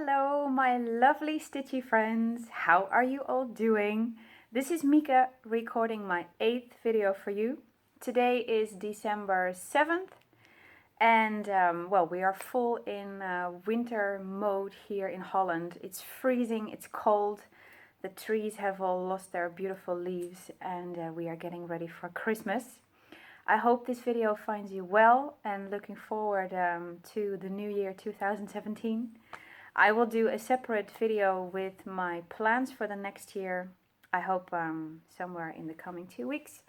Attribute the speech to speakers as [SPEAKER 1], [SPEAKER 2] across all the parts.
[SPEAKER 1] Hello, my lovely stitchy friends. How are you all doing? This is Mika recording my 8th video for you. Today is December 7th and well, we are full in winter mode here in Holland. It's freezing, it's cold. The trees have all lost their beautiful leaves and we are getting ready for Christmas. I hope this video finds you well and looking forward to the new year 2017. I will do a separate video with my plans for the next year. I hope somewhere in the coming 2 weeks.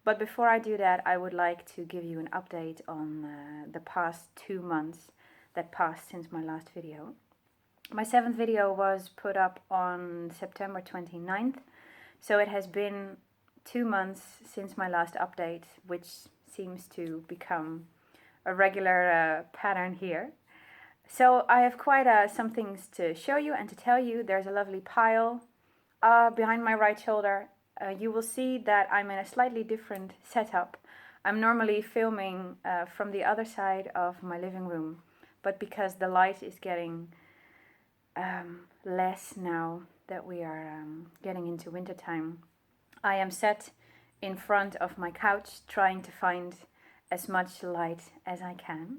[SPEAKER 1] But before I do that, I would like to give you an update on the past 2 months that passed since my last video. My 7th video was put up on September 29th, so it has been 2 months since my last update, which seems to become a regular pattern here. So I have quite some things to show you and to tell you. There's a lovely pile behind my right shoulder. You will see that I'm in a slightly different setup. I'm normally filming from the other side of my living room, but because the light is getting less now that we are getting into wintertime, I am sat in front of my couch trying to find as much light as I can.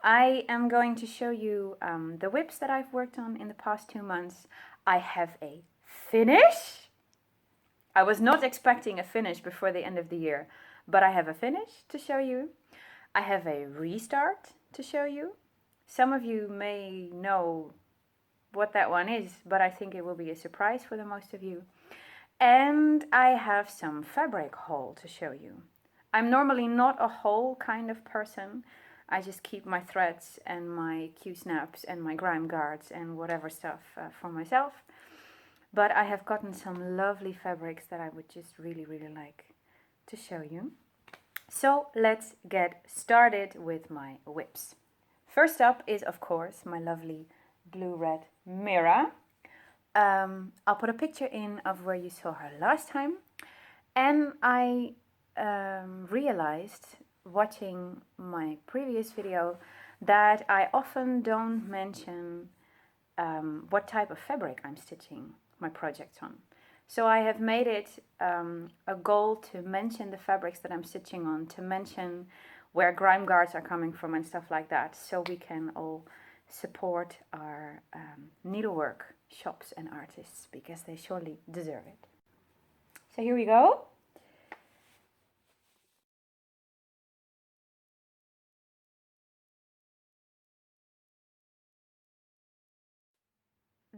[SPEAKER 1] I am going to show you the whips that I've worked on in the past 2 months. I have a finish. I was not expecting a finish before the end of the year, but I have a finish to show you. I have a restart to show you. Some of you may know what that one is, but I think it will be a surprise for the most of you. And I have some fabric haul to show you. I'm normally not a haul kind of person. I just keep my threads and my Q-snaps and my grime guards and whatever stuff for myself. But I have gotten some lovely fabrics that I would just really like to show you. So let's get started with my whips. First up is, of course, my lovely blue-red Mira. I'll put a picture in of where you saw her last time. And I realized, watching my previous video, that I often don't mention what type of fabric I'm stitching my projects on. So I have made it a goal to mention the fabrics that I'm stitching on, to mention where grime guards are coming from and stuff like that, so we can all support our needlework shops and artists, because they surely deserve it. So here we go.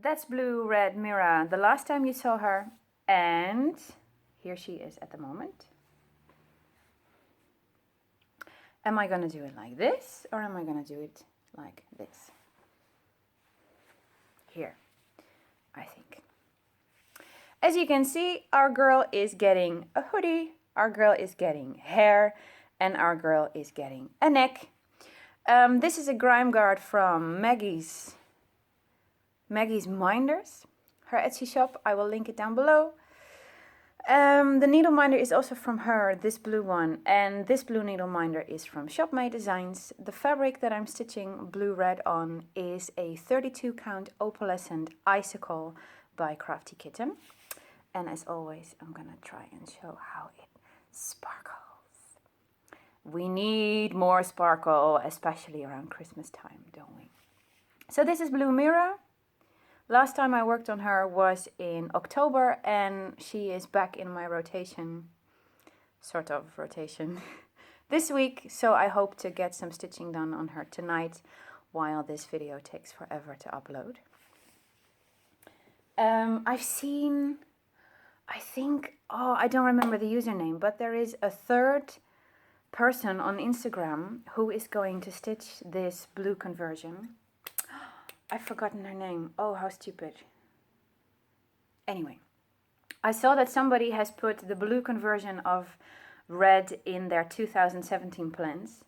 [SPEAKER 1] That's blue-red Mira the last time you saw her, and here she is at the moment. Am I going to do it like this, or am I going to do it like this? Here, I think. As you can see, our girl is getting a hoodie, our girl is getting hair, and our girl is getting a neck. This is a grime guard from Maggie's Minders, her Etsy shop. I will link it down below. The needle minder is also from her, this blue one, and this blue needle minder is from Shopmade Designs. The fabric that I'm stitching blue-red on is a 32 count opalescent icicle by Crafty Kitten. And as always, I'm gonna try and show how it sparkles. We need more sparkle, especially around Christmas time, don't we? So this is Blue Mira. Last time I worked on her was in October, and she is back in my rotation, sort of rotation, this week. So I hope to get some stitching done on her tonight, while this video takes forever to upload. I've seen, I think, oh, I don't remember the username, but there is a third person on Instagram who is going to stitch this blue conversion. I've forgotten her name. Oh, how stupid. Anyway, I saw that somebody has put the blue conversion of red in their 2017 plans.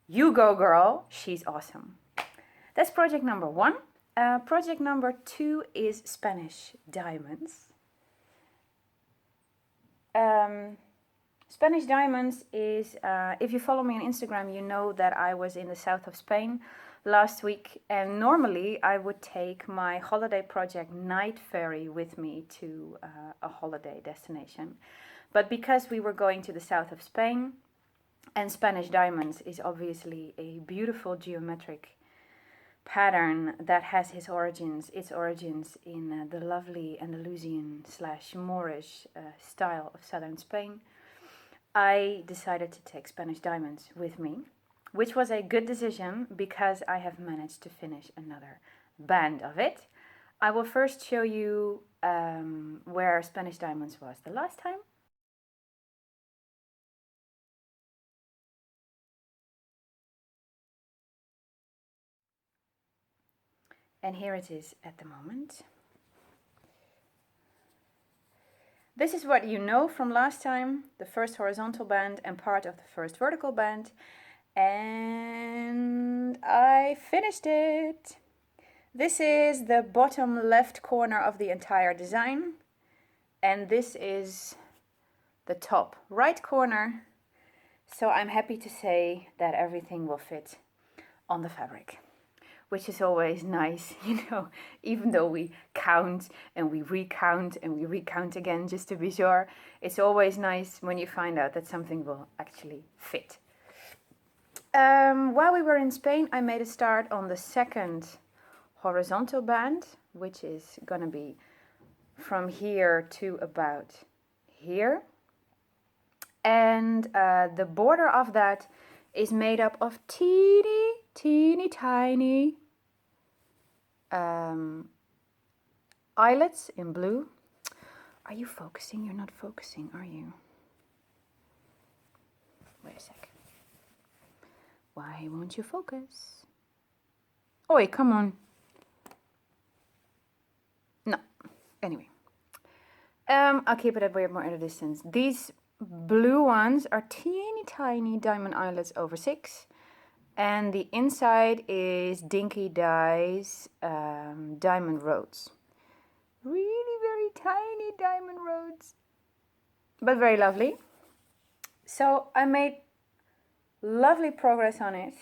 [SPEAKER 1] You go, girl. She's awesome. That's project number 1. Project number 2 is Spanish Diamonds. Spanish Diamonds is, if you follow me on Instagram, you know that I was in the south of Spain last week, and normally I would take my holiday project Night Ferry with me to a holiday destination. But because we were going to the south of Spain, and Spanish diamonds is obviously a beautiful geometric pattern that has its origins in the lovely Andalusian / Moorish style of southern Spain, I decided to take Spanish diamonds with me, which was a good decision because I have managed to finish another band of it. I will first show you where Spanish diamonds was the last time. And here it is at the moment. This is what you know from last time, the first horizontal band and part of the first vertical band. And I finished it. This is the bottom left corner of the entire design. And this is the top right corner. So I'm happy to say that everything will fit on the fabric, which is always nice, even though we count and we recount and we recount again just to be sure. It's always nice when you find out that something will actually fit. While we were in Spain, I made a start on the second horizontal band, which is gonna be from here to about here. And the border of that is made up of teeny tiny eyelets in blue. Are you focusing? You're not focusing, are you? Wait a sec. Why won't you focus? Oi, come on. No. Anyway. I'll keep it a bit more at a distance. These blue ones are teeny tiny diamond eyelets over 6. And the inside is Dinky Dye's diamond roads. Really very tiny diamond roads. But very lovely. So I made lovely progress on it.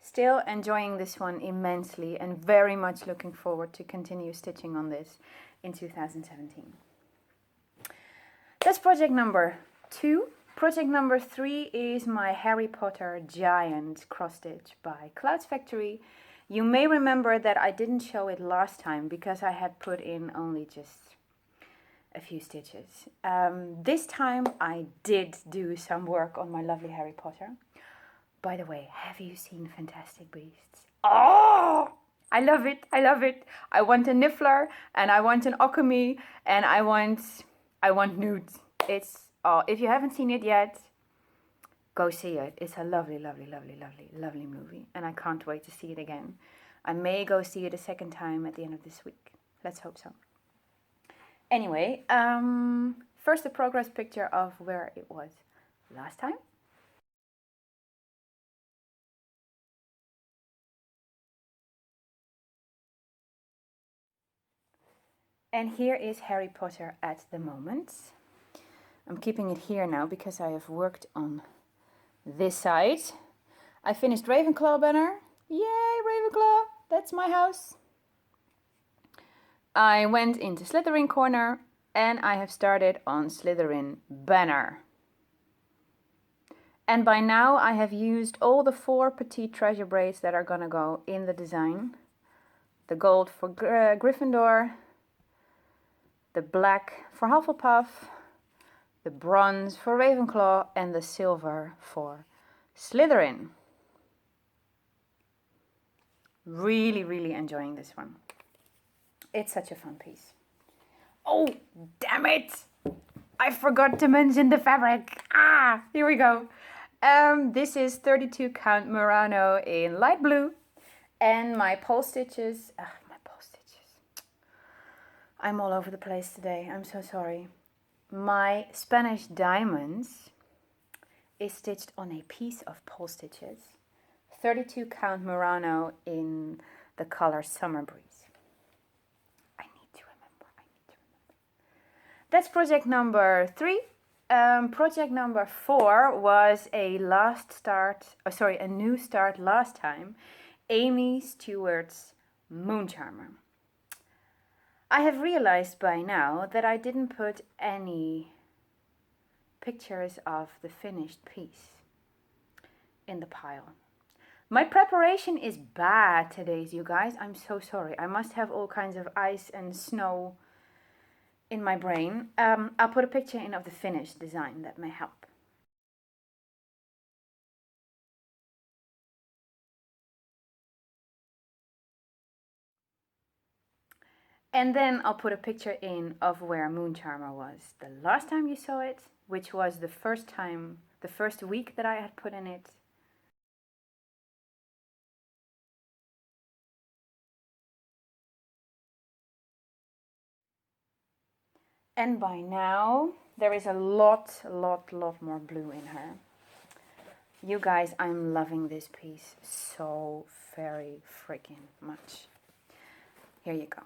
[SPEAKER 1] Still enjoying this one immensely and very much looking forward to continue stitching on this in 2017. That's project number 2. Project number 3 is my Harry Potter giant cross stitch by Clouds Factory. You may remember that I didn't show it last time because I had put in only just a few stitches. This time I did do some work on my lovely Harry Potter. By the way, have you seen Fantastic Beasts? Oh, I love it. I love it. I want a Niffler and I want an Occamy and I want Newt. If you haven't seen it yet, go see it. It's a lovely, lovely, lovely, lovely, lovely movie. And I can't wait to see it again. I may go see it a second time at the end of this week. Let's hope so. Anyway, first a progress picture of where it was last time. And here is Harry Potter at the moment. I'm keeping it here now because I have worked on this side. I finished Ravenclaw banner. Yay, Ravenclaw! That's my house. I went into Slytherin corner and I have started on Slytherin banner. And by now I have used all the 4 petite treasure braids that are gonna go in the design. The gold for Gryffindor, the black for Hufflepuff, the bronze for Ravenclaw, and the silver for Slytherin. Really, really enjoying this one. It's such a fun piece. Oh, damn it! I forgot to mention the fabric. Here we go. This is 32 count Murano in light blue. And my pole stitches. I'm all over the place today. I'm so sorry. My Spanish diamonds is stitched on a piece of pole stitches. 32 count Murano in the color Summer Breeze. I need to remember. That's project number 3. Project number 4 was a new start last time, Amy Stewart's Moon Charmer. I have realized by now that I didn't put any pictures of the finished piece in the pile. My preparation is bad today, you guys. I'm so sorry. I must have all kinds of ice and snow in my brain. I'll put a picture in of the finished design, that may help. And then I'll put a picture in of where Moon Charmer was the last time you saw it, which was the first week that I had put in it. And by now, there is a lot more blue in her. You guys, I'm loving this piece so very freaking much. Here you go.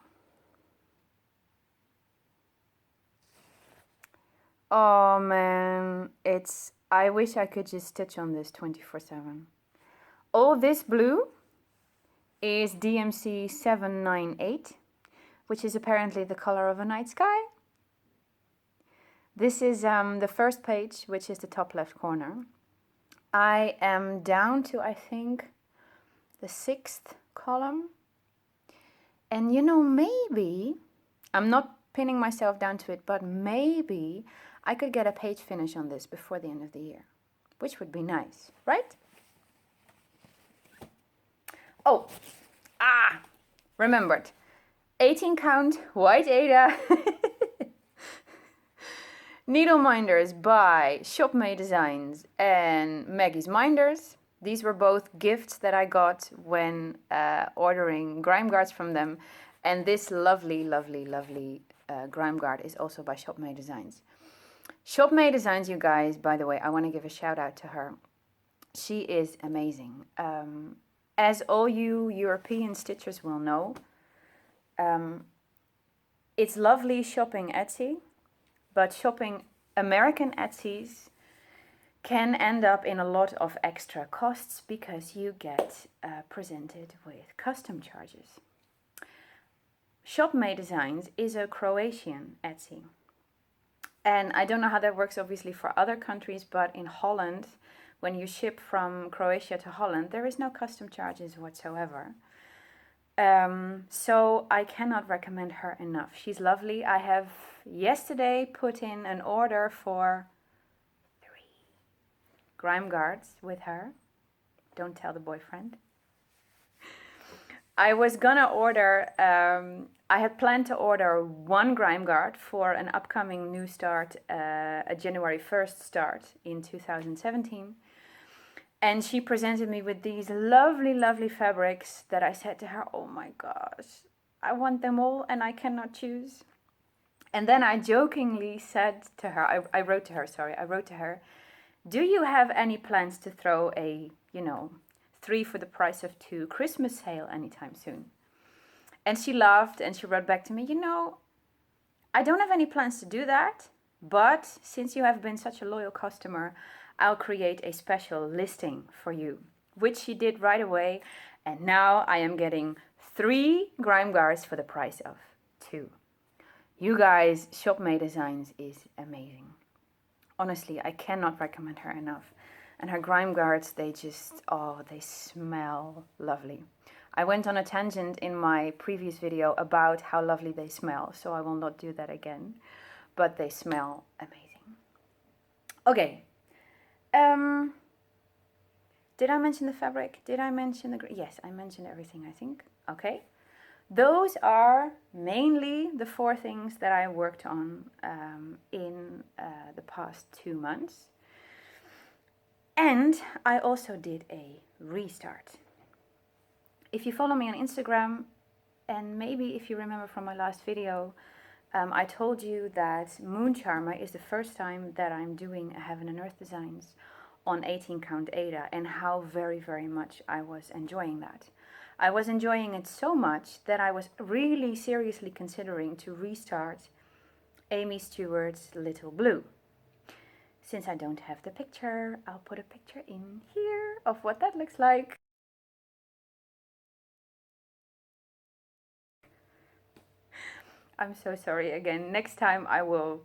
[SPEAKER 1] Oh man, I wish I could just stitch on this 24/7. All this blue is DMC 798, which is apparently the color of a night sky. This is the first page, which is the top left corner. I am down to, I think, the 6th column. And you know, maybe, I'm not pinning myself down to it, but maybe I could get a page finish on this before the end of the year, which would be nice, right? Oh, remembered. 18 count white Ada needle minders by Shop May Designs and Maggie's Minders. These were both gifts that I got when ordering grime guards from them. And this lovely grime guard is also by Shop May Designs. Shop May Designs, you guys, by the way, I want to give a shout out to her. She is amazing. As all you European stitchers will know, it's lovely shopping Etsy, but shopping American Etsys can end up in a lot of extra costs because you get presented with custom charges. Shop May Designs is a Croatian Etsy. And I don't know how that works obviously for other countries, but in Holland, when you ship from Croatia to Holland, there is no custom charges whatsoever. So I cannot recommend her enough. She's lovely. I have yesterday put in an order for 3 grime guards with her. Don't tell the boyfriend. I was gonna order, I had planned to order 1 grime guard for an upcoming new start, a January 1st start in 2017. And she presented me with these lovely fabrics that I said to her, oh my gosh, I want them all and I cannot choose. And then I jokingly said to her, I wrote to her, do you have any plans to throw a, 3 for the price of 2 Christmas sale anytime soon? And she laughed and she wrote back to me, I don't have any plans to do that, but since you have been such a loyal customer, I'll create a special listing for you, which she did right away. And now I am getting 3 grime guards for the price of 2. You guys, Shop May Designs is amazing. Honestly, I cannot recommend her enough. And her grime guards, they smell lovely. I went on a tangent in my previous video about how lovely they smell, so I will not do that again. But they smell amazing. Okay. Did I mention the fabric? Did I mention the... Yes, I mentioned everything, I think. Okay. Those are mainly the 4 things that I worked on in the past 2 months. And I also did a restart. If you follow me on Instagram, and maybe if you remember from my last video, I told you that Moon Charmer is the first time that I'm doing a Heaven and Earth Designs on 18 count Ada, and how very much I was enjoying that. I was enjoying it so much that I was really seriously considering to restart Amy Stewart's Little Blue. Since I don't have the picture, I'll put a picture in here of what that looks like. I'm so sorry again. Next time I will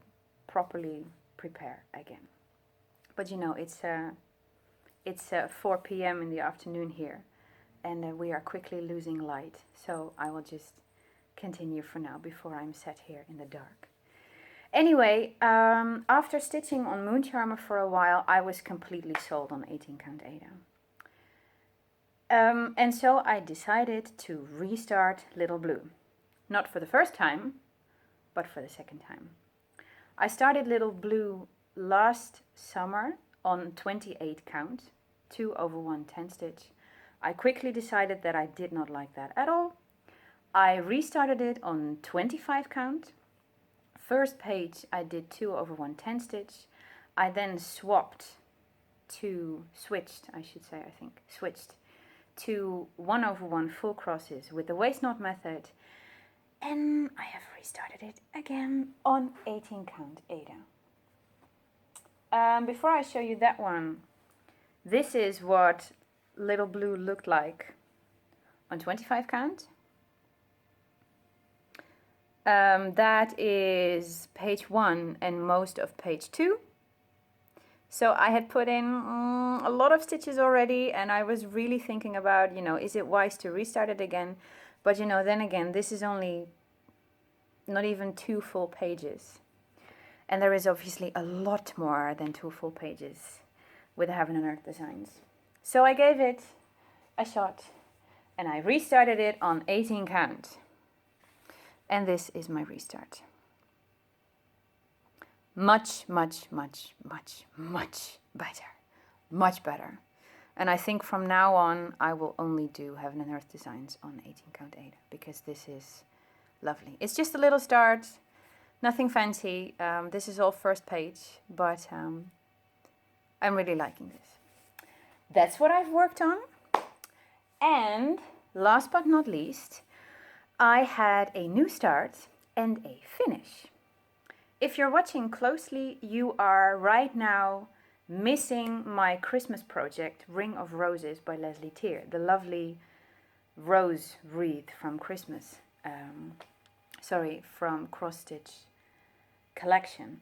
[SPEAKER 1] properly prepare again. But you know, it's 4 p.m. in the afternoon here, and we are quickly losing light. So I will just continue for now before I'm sat here in the dark. Anyway, after stitching on Moon Charmer for a while, I was completely sold on 18 count Ada. And so I decided to restart Little Blue. Not for the first time, but for the second time. I started Little Blue last summer on 28 count, 2/1 10 stitch. I quickly decided that I did not like that at all. I restarted it on 25 count. First page I did 2/1 10 stitch. I then switched to 1/1 full crosses with the waist knot method, and I have restarted it again on 18 count Ada. Before I show you that one, this is what Little Blue looked like on 25 count. That is page 1 and most of page 2. So I had put in a lot of stitches already, and I was really thinking about, you know, is it wise to restart it again? But you know, then again, this is only not even 2 full pages. And there is obviously a lot more than 2 full pages with Heaven and Earth designs. So I gave it a shot and I restarted it on 18 count. And this is my restart. Much, much, much, much, much better. Much better. And I think from now on I will only do Heaven and Earth designs on 18 count Ada, because this is lovely. It's just a little start, nothing fancy. This is all first page, but I'm really liking this. That's what I've worked on. And last but not least, I had a new start and a finish. If you're watching closely, you are right now missing my Christmas project, Ring of Roses by Leslie Tier, the lovely rose wreath from Christmas. From Cross Stitch collection.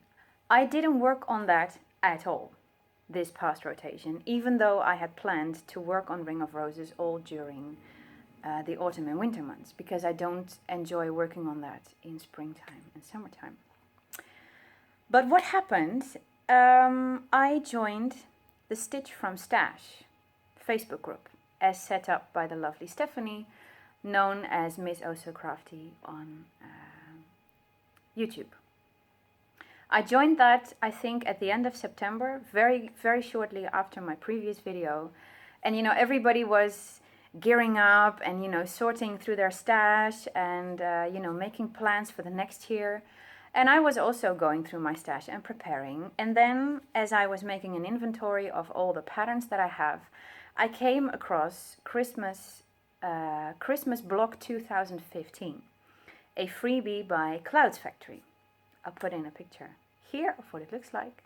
[SPEAKER 1] I didn't work on that at all this past rotation, even though I had planned to work on Ring of Roses all during the autumn and winter months, because I don't enjoy working on that in springtime and summertime. But what happened, I joined the Stitch from Stash Facebook group as set up by the lovely Stephanie, known as Miss Oh So Crafty on YouTube. I joined that, I think, at the end of September, very, very shortly after my previous video. And, you know, everybody was gearing up and, you know, sorting through their stash and, you know, making plans for the next year. And I was also going through my stash and preparing. And then, as I was making an inventory of all the patterns that I have, I came across Christmas Block 2015, a freebie by Clouds Factory. I'll put in a picture here of what it looks like.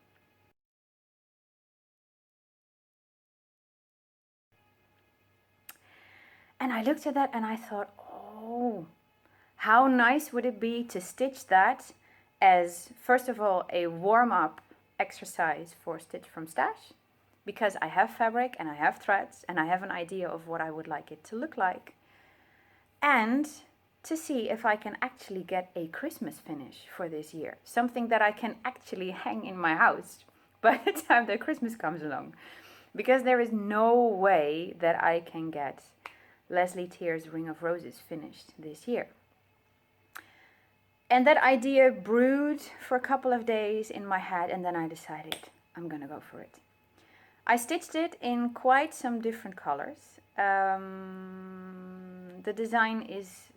[SPEAKER 1] And I looked at that and I thought, oh, how nice would it be to stitch that as, first of all, a warm-up exercise for Stitch from Stash, because I have fabric and I have threads and I have an idea of what I would like it to look like, and to see if I can actually get a Christmas finish for this year, something that I can actually hang in my house by the time that Christmas comes along, because there is no way that I can get Leslie Tier's Ring of Roses finished this year. And that idea brewed for a couple of days in my head, and then I decided I'm gonna go for it. I stitched it in quite some different colors. The design is,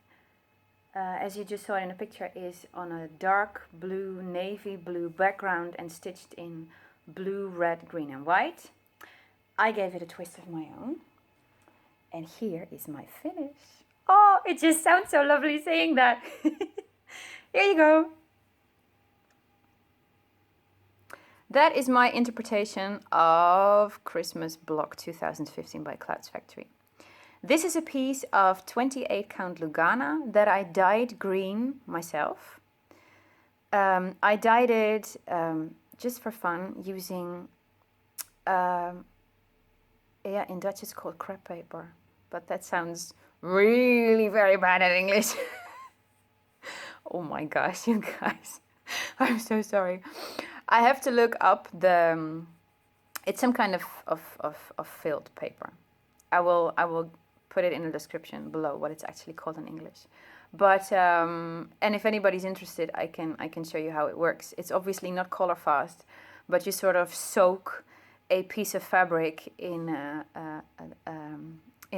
[SPEAKER 1] as you just saw in the picture, is on a dark blue, navy blue background and stitched in blue, red, green and white. I gave it a twist of my own. And here is my finish. Oh, it just sounds so lovely saying that. Here you go. That is my interpretation of Christmas Block 2015 by Clouds Factory. This is a piece of 28 count Lugana that I dyed green myself. I dyed it just for fun using, yeah, in Dutch it's called crepe paper, but that sounds really very bad in English. Oh my gosh, you guys, I'm so sorry. I have to look up the, it's some kind of filled paper. I will put it in the description below what it's actually called in English. But and if anybody's interested, I can show you how it works. It's obviously not color fast, but you sort of soak a piece of fabric in a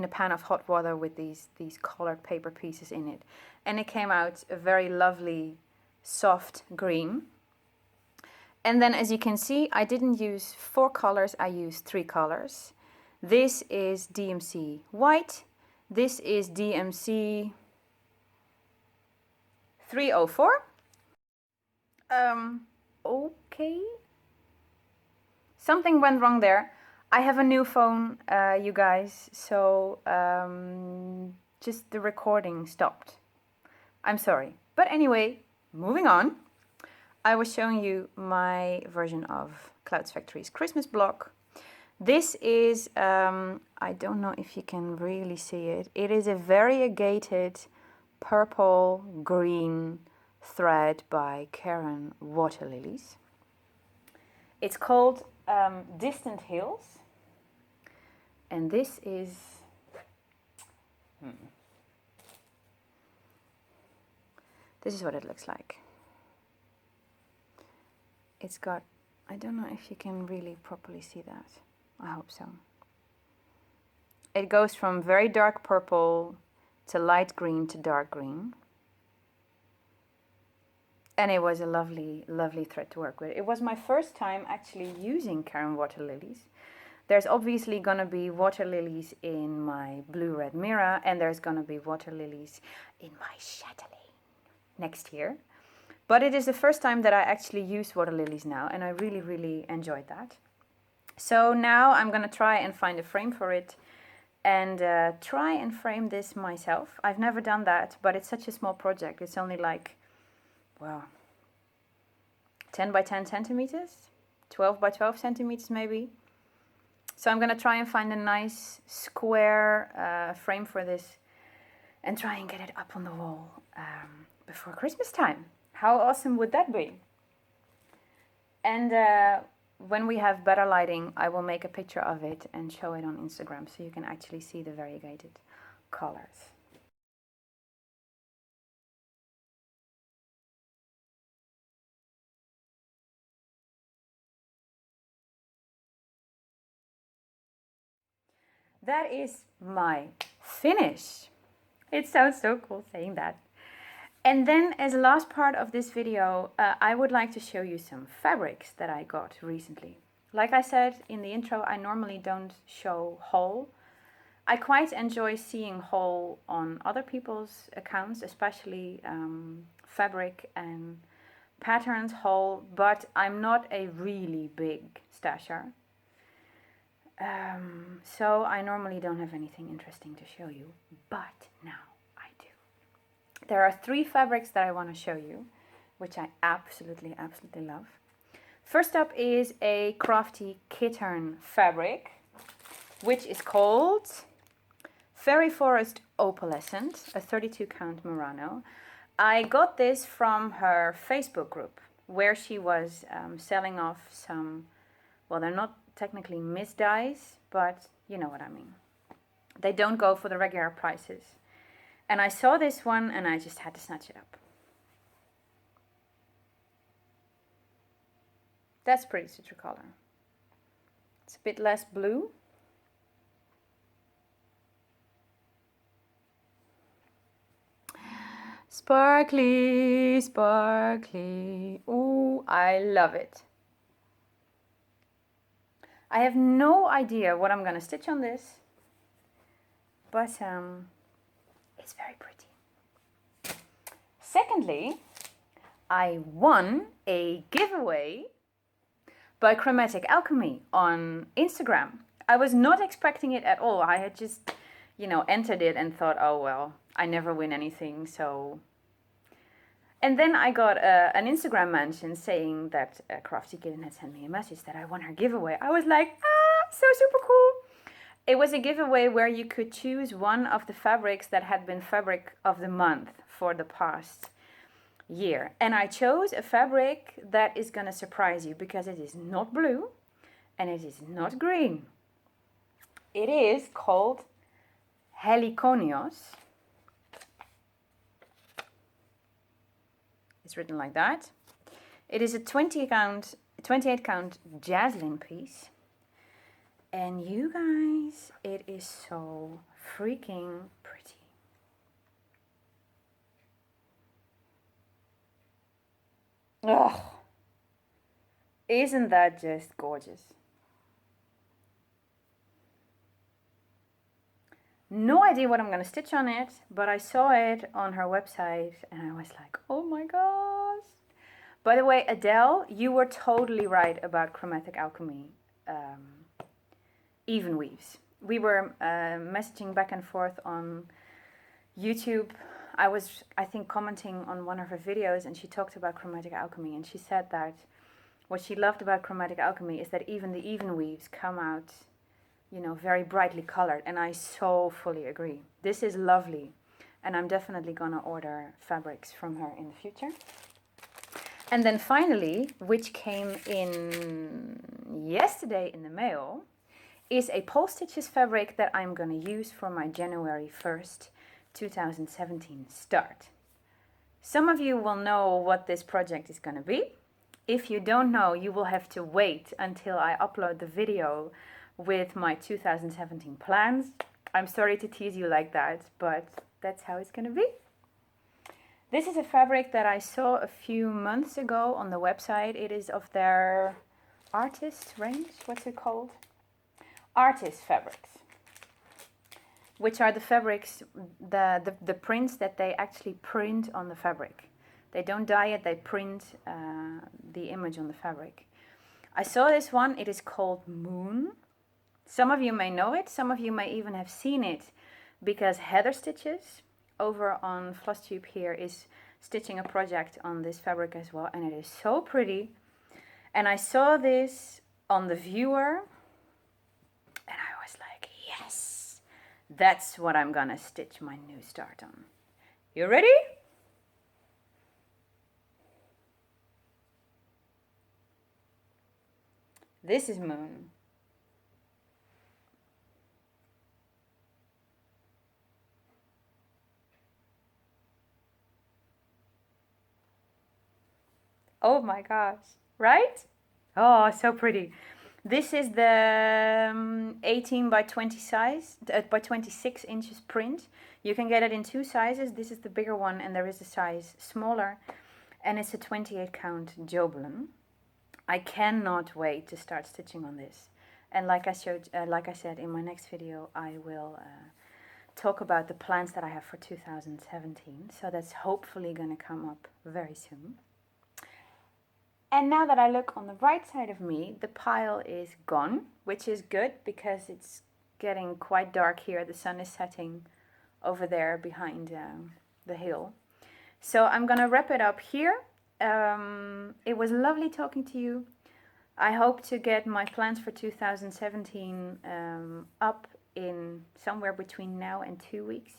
[SPEAKER 1] pan of hot water with these colored paper pieces in it, and it came out a very lovely, soft green. And then, as you can see, I didn't use 4 colors, I used 3 colors. This is DMC white, this is DMC 304. Okay. Something went wrong there. I have a new phone, you guys, so just the recording stopped. I'm sorry. But anyway, moving on. I was showing you my version of Clouds Factory's Christmas block. This is, I don't know if you can really see it. It is a variegated purple green thread by Karen Water Lilies. It's called Distant Hills. And this is, this is what it looks like. It's got, I don't know if you can really properly see that. I hope so. It goes from very dark purple to light green to dark green. And it was a lovely, lovely thread to work with. It was my first time actually using Karen Water Lilies. There's obviously going to be water lilies in my blue-red mirror, and there's going to be water lilies in my chatelaine next year. But it is the first time that I actually use water lilies now, and I really, really enjoyed that. So now I'm going to try and find a frame for it and try and frame this myself. I've never done that, but it's such a small project. It's only like, well, 10 by 10 centimeters, 12 by 12 centimeters maybe. So I'm going to try and find a nice square frame for this and try and get it up on the wall before Christmas time. How awesome would that be? And when we have better lighting, I will make a picture of it and show it on Instagram so you can actually see the variegated colors. That is my finish. It sounds so cool saying that. And then as a last part of this video, I would like to show you some fabrics that I got recently. Like I said in the intro, I normally don't show haul. I quite enjoy seeing haul on other people's accounts, especially fabric and patterns haul, but I'm not a really big stasher. So I normally don't have anything interesting to show you, but now I do. There are 3 fabrics that I want to show you, which I absolutely, absolutely love. First up is a crafty kitten fabric, which is called Fairy Forest Opalescent, a 32 count Murano. I got this from her Facebook group, where she was selling off some, well, they're not technically misdyes, but you know what I mean. They don't go for the regular prices. And I saw this one and I just had to snatch it up. That's pretty citrus color. It's a bit less blue. Sparkly, sparkly. Ooh, I love it. I have no idea what I'm going to stitch on this, but it's very pretty. Secondly, I won a giveaway by Chromatic Alchemy on Instagram. I was not expecting it at all. I had just, entered it and thought, oh, well, I never win anything, so... And then I got an Instagram mention saying that Crafty Kitten had sent me a message that I won her giveaway. I was like, so super cool. It was a giveaway where you could choose one of the fabrics that had been fabric of the month for the past year. And I chose a fabric that is going to surprise you because it is not blue and it is not green. It is called Heliconios. It's written like that. It is a 28 count jaslyn piece. And you guys, it is so freaking pretty. Oh, isn't that just gorgeous? No idea what I'm going to stitch on it, but I saw it on her website and I was like, oh my gosh. By the way, Adele, you were totally right about Chromatic Alchemy even weaves. We were messaging back and forth on YouTube. I was, I think, commenting on one of her videos and she talked about Chromatic Alchemy and she said that what she loved about Chromatic Alchemy is that even the even weaves come out, very brightly colored, and I so fully agree. This is lovely, and I'm definitely gonna order fabrics from her in the future. And then finally, which came in yesterday in the mail, is a Pole Stitches fabric that I'm gonna use for my January 1st, 2017 start. Some of you will know what this project is gonna be. If you don't know, you will have to wait until I upload the video with my 2017 plans. I'm sorry to tease you like that, but that's how it's going to be. This is a fabric that I saw a few months ago on the website. It is of their artist range. What's it called? Artist fabrics, which are the fabrics, the prints that they actually print on the fabric. They don't dye it, they print the image on the fabric. I saw this one. It is called Moon. Some of you may know it, some of you may even have seen it because Heather Stitches over on Flosstube here is stitching a project on this fabric as well, and it is so pretty. And I saw this on the viewer and I was like, yes, that's what I'm gonna stitch my new start on. You ready? This is Moon. Oh my gosh, right? Oh, so pretty. This is the 18 by 20 size, by 26 inches print. You can get it in two sizes. This is the bigger one and there is a size smaller. And it's a 28 count Joblin. I cannot wait to start stitching on this. And like I said in my next video, I will talk about the plans that I have for 2017. So that's hopefully going to come up very soon. And now that I look on the right side of me, the pile is gone, which is good because it's getting quite dark here. The sun is setting over there behind the hill. So I'm gonna wrap it up here. It was lovely talking to you. I hope to get my plans for 2017 up in somewhere between now and 2 weeks.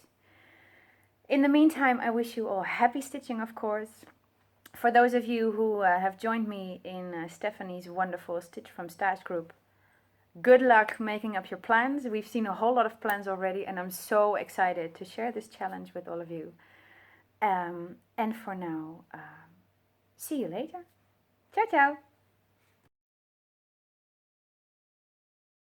[SPEAKER 1] In the meantime, I wish you all happy stitching, of course. For those of you who have joined me in Stephanie's wonderful Stitch from Stash group, good luck making up your plans. We've seen a whole lot of plans already and I'm so excited to share this challenge with all of you. And for now, see you later. Ciao, ciao.